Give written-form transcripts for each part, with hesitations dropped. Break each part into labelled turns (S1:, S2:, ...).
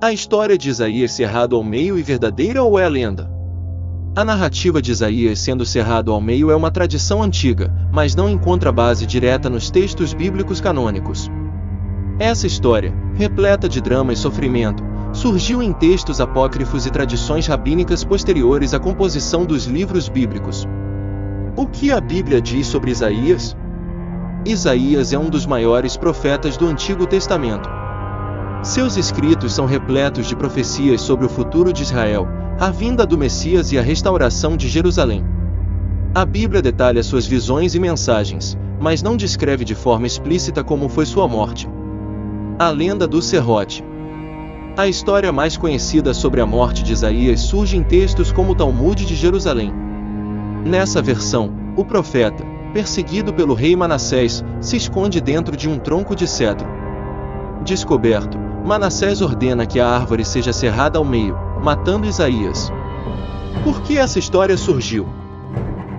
S1: A história de Isaías cerrado ao meio é verdadeira ou é lenda? A narrativa de Isaías sendo cerrado ao meio é uma tradição antiga, mas não encontra base direta nos textos bíblicos canônicos. Essa história, repleta de drama e sofrimento, surgiu em textos apócrifos e tradições rabínicas posteriores à composição dos livros bíblicos. O que a Bíblia diz sobre Isaías? Isaías é um dos maiores profetas do Antigo Testamento. Seus escritos são repletos de profecias sobre o futuro de Israel, a vinda do Messias e a restauração de Jerusalém. A Bíblia detalha suas visões e mensagens, mas não descreve de forma explícita como foi sua morte. A lenda do serrote. A história mais conhecida sobre a morte de Isaías surge em textos como o Talmud de Jerusalém. Nessa versão, o profeta, perseguido pelo rei Manassés, se esconde dentro de um tronco de cedro. Descoberto, Manassés ordena que a árvore seja serrada ao meio, matando Isaías. Por que essa história surgiu?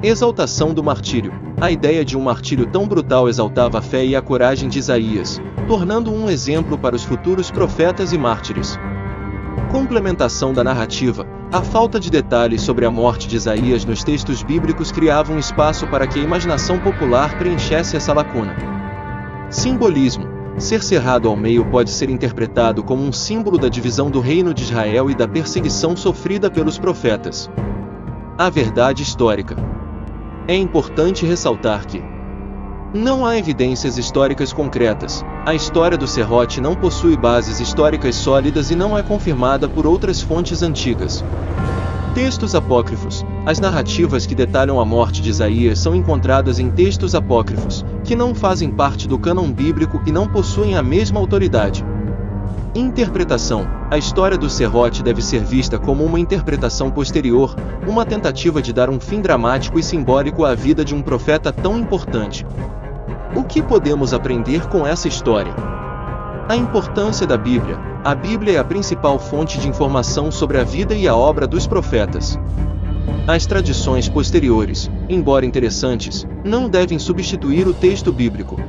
S1: Exaltação do martírio. A ideia de um martírio tão brutal exaltava a fé e a coragem de Isaías, tornando-o um exemplo para os futuros profetas e mártires. Complementação da narrativa. A falta de detalhes sobre a morte de Isaías nos textos bíblicos criava um espaço para que a imaginação popular preenchesse essa lacuna. Simbolismo. Ser cerrado ao meio pode ser interpretado como um símbolo da divisão do reino de Israel e da perseguição sofrida pelos profetas. A verdade histórica. É importante ressaltar que não há evidências históricas concretas. A história do serrote não possui bases históricas sólidas e não é confirmada por outras fontes antigas. Textos apócrifos. As narrativas que detalham a morte de Isaías são encontradas em textos apócrifos, que não fazem parte do cânon bíblico e não possuem a mesma autoridade. Interpretação. A história do serrote deve ser vista como uma interpretação posterior, uma tentativa de dar um fim dramático e simbólico à vida de um profeta tão importante. O que podemos aprender com essa história? A importância da Bíblia. A Bíblia é a principal fonte de informação sobre a vida e a obra dos profetas. As tradições posteriores, embora interessantes, não devem substituir o texto bíblico.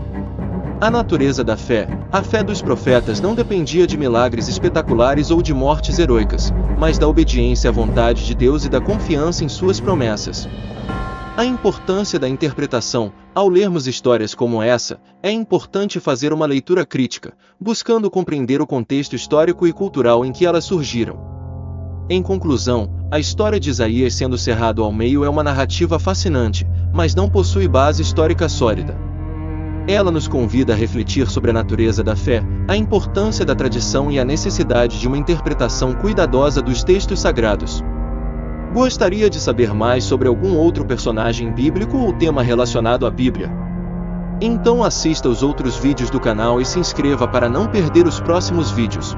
S1: A natureza da fé. A fé dos profetas não dependia de milagres espetaculares ou de mortes heroicas, mas da obediência à vontade de Deus e da confiança em suas promessas. A importância da interpretação. Ao lermos histórias como essa, é importante fazer uma leitura crítica, buscando compreender o contexto histórico e cultural em que elas surgiram. Em conclusão, a história de Isaías sendo cerrado ao meio é uma narrativa fascinante, mas não possui base histórica sólida. Ela nos convida a refletir sobre a natureza da fé, a importância da tradição e a necessidade de uma interpretação cuidadosa dos textos sagrados. Gostaria de saber mais sobre algum outro personagem bíblico ou tema relacionado à Bíblia? Então assista os outros vídeos do canal e se inscreva para não perder os próximos vídeos.